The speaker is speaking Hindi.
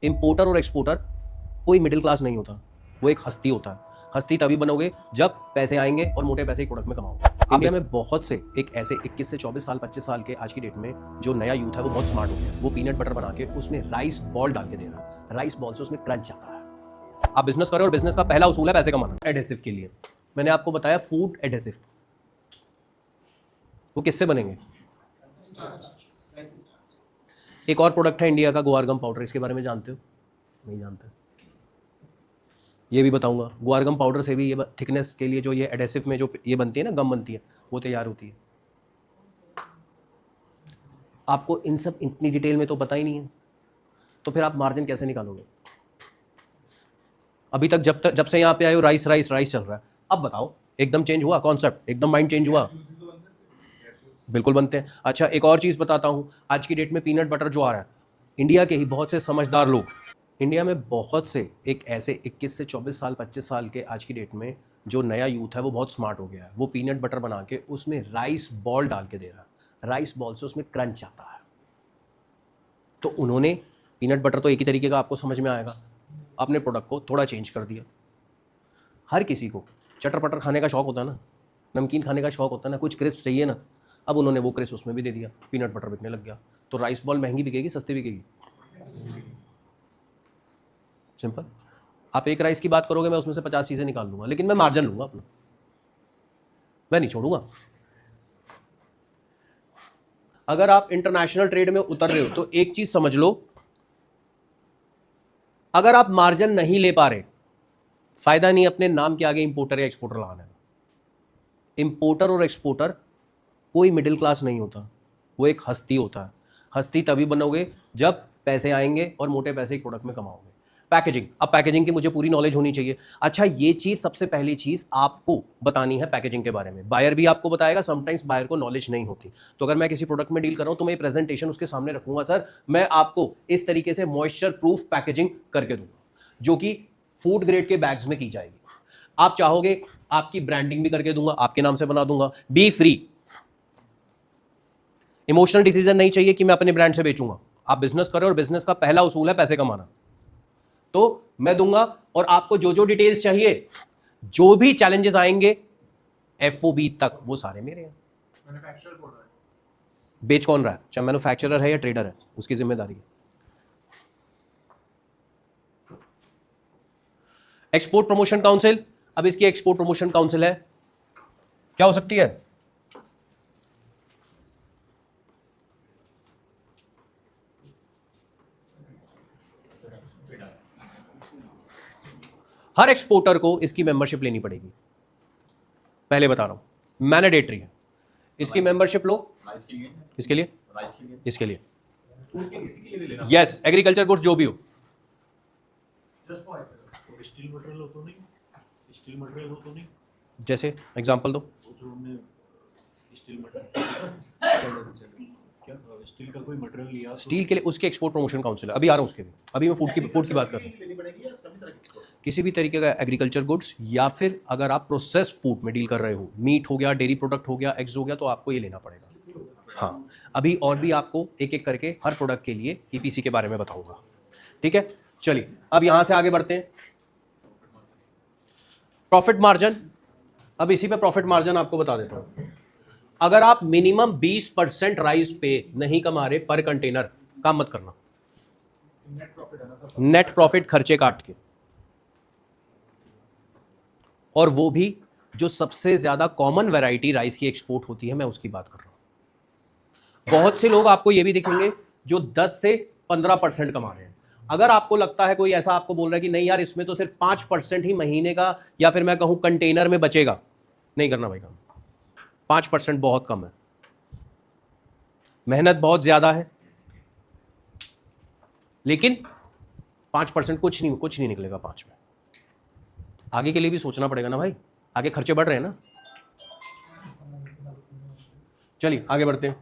इंपोर्टर और एक्सपोर्टर कोई मिडिल क्लास नहीं होता, वो एक हस्ती होता है। हस्ती तभी बनोगे जब पैसे आएंगे और मोटे पैसे एक प्रोडक्ट में कमाओगे। इंडिया में बहुत से एक ऐसे 21 से 24 साल 25 साल के आज की डेट में जो नया यूथ है वो बहुत स्मार्ट हो गया। वो पीनट बटर बना के उसमें राइस बॉल डाल के दे रहा है, राइस बॉल से उसमें क्रंच आता है। आप बिजनेस करो और बिजनेस का पहला उसूल है पैसे कमाना। एडहेसिव के लिए मैंने आपको बताया फूड एडहेसिव, वो किससे बनेंगे? एक और प्रोडक्ट है इंडिया का गुआरगम पाउडर, इसके बारे में जानते हो? नहीं जानते? ये भी बताऊंगा। गुआरगम पाउडर से भी ये थिकनेस के लिए जो ये एडहेसिव में जो ये बनती है ना, गम बनती है, वो तैयार होती है। आपको इन सब इतनी डिटेल में तो पता ही नहीं है, तो फिर आप मार्जिन कैसे निकालोगे? अभी तक जब से यहाँ पे आए हो राइस राइस राइस चल रहा है, अब बताओ एकदम चेंज हुआ कॉन्सेप्ट, एकदम माइंड चेंज हुआ? बिल्कुल बनते हैं। अच्छा एक और चीज़ बताता हूँ, आज की डेट में पीनट बटर जो आ रहा है, इंडिया के ही बहुत से समझदार लोग, इंडिया में बहुत से एक ऐसे 21 से 24 साल 25 साल के आज की डेट में जो नया यूथ है वो बहुत स्मार्ट हो गया है। वो पीनट बटर बना के उसमें राइस बॉल डाल के दे रहा है, राइस बॉल से उसमें क्रंच आता है। तो उन्होंने पीनट बटर तो एक ही तरीके का आपको समझ में आएगा, अपने प्रोडक्ट को थोड़ा चेंज कर दिया। हर किसी को चटर पटर खाने का शौक होता है ना, नमकीन खाने का शौक होता है ना, कुछ क्रिस्प चाहिए ना, अब उन्होंने वो क्रिस्प उसमें भी दे दिया, पीनट बटर बिकने लग गया। तो राइस बॉल महंगी बिकेगी सस्ती बिकेगी? सिंपल। आप एक राइस की बात करोगे, मैं उसमें से 50 चीजें निकाल लूंगा, लेकिन मैं मार्जिन लूंगा अपना, मैं नहीं छोड़ूंगा। अगर आप इंटरनेशनल ट्रेड में उतर रहे हो तो एक चीज समझ लो, अगर आप मार्जिन नहीं ले पा रहे, फायदा नहीं अपने नाम के आगे इंपोर्टर या एक्सपोर्टर लगाना है। इंपोर्टर और एक्सपोर्टर कोई मिडिल क्लास नहीं होता, वो एक हस्ती होता है। हस्ती तभी बनोगे जब पैसे आएंगे और मोटे पैसे एक प्रोडक्ट में कमाओगे। पैकेजिंग, अब पैकेजिंग की मुझे पूरी नॉलेज होनी चाहिए। अच्छा ये चीज सबसे पहली चीज आपको बतानी है पैकेजिंग के बारे में। बायर भी आपको बताएगा, समटाइम्स बायर को नॉलेज नहीं होती। तो अगर मैं किसी प्रोडक्ट में डील कर रहा हूं तो मैं प्रेजेंटेशन उसके सामने रखूंगा, सर मैं आपको इस तरीके से मॉइस्चर प्रूफ पैकेजिंग करके दूंगा, जो कि फूड ग्रेड के बैग्स में की जाएगी। आप चाहोगे आपकी ब्रांडिंग भी करके दूंगा, आपके नाम से बना दूंगा, बी फ्री। इमोशनल डिसीजन नहीं चाहिए कि मैं अपने ब्रांड से बेचूंगा। आप बिजनेस करें और बिजनेस का पहला उसूल है पैसे कमाना, तो मैं दूंगा। और आपको जो जो डिटेल्स चाहिए, जो भी चैलेंजेस आएंगे एफओबी तक, वो सारे मेरे हैं। मैन्युफैक्चरर कौन है? बेच कौन रहा है, चाहे मैन्युफैक्चरर है या ट्रेडर है, उसकी जिम्मेदारी है। एक्सपोर्ट प्रमोशन काउंसिल, अब इसकी एक्सपोर्ट प्रमोशन काउंसिल है, क्या हो सकती है? हर एक्सपोर्टर को इसकी मेंबरशिप लेनी पड़ेगी, पहले बता रहा हूं, मैंडेटरी है। इसकी मेंबरशिप लो, इसके लिए, इसके लिए, यस, एग्रीकल्चर गुड्स जो भी हो। स्टील मटेरियल हो तो नहीं, स्टील मटेरियल हो तो नहीं, जैसे एग्जांपल दो। स्टील मटेरियल क्या, स्टील का कोई मटेरियल लिया, स्टील के लिए उसके एक्सपोर्ट प्रमोशन काउंसिल है, अभी आ रहा हूं उसके भी। अभी मैं फूड की बात कर रहा हूं। किसी भी तरीके का एग्रीकल्चर गुड्स, या फिर अगर आप प्रोसेस फूड में डील कर रहे हो, मीट हो गया, डेयरी प्रोडक्ट हो गया, एग्स हो गया, तो आपको ये लेना पड़ेगा। हाँ, अभी और भी आपको एक एक करके हर प्रोडक्ट के लिए ईपीसी के बारे में बताऊंगा, ठीक है? चलिए अब यहां से आगे बढ़ते हैं। प्रॉफिट मार्जिन, अब इसी पे प्रॉफिट मार्जिन आपको बता देता हूं। अगर आप मिनिमम 20% राइस पे नहीं कमा रहे पर कंटेनर, काम मत करना। नेट प्रॉफिट खर्चे काट के, और वो भी जो सबसे ज्यादा कॉमन वैरायटी राइस की एक्सपोर्ट होती है, मैं उसकी बात कर रहा हूं। बहुत से लोग आपको ये भी दिखेंगे जो 10 से 15% कमा रहे हैं। अगर आपको लगता है कोई ऐसा आपको बोल रहा है कि नहीं यार इसमें तो सिर्फ 5% ही महीने का, या फिर मैं कहूं कंटेनर में बचेगा, नहीं करना भाई काम। 5% बहुत कम है, मेहनत बहुत ज्यादा है, लेकिन 5% कुछ नहीं निकलेगा 5 में। आगे के लिए भी सोचना पड़ेगा ना भाई, आगे खर्चे बढ़ रहे हैं ना। चलिए आगे बढ़ते हैं।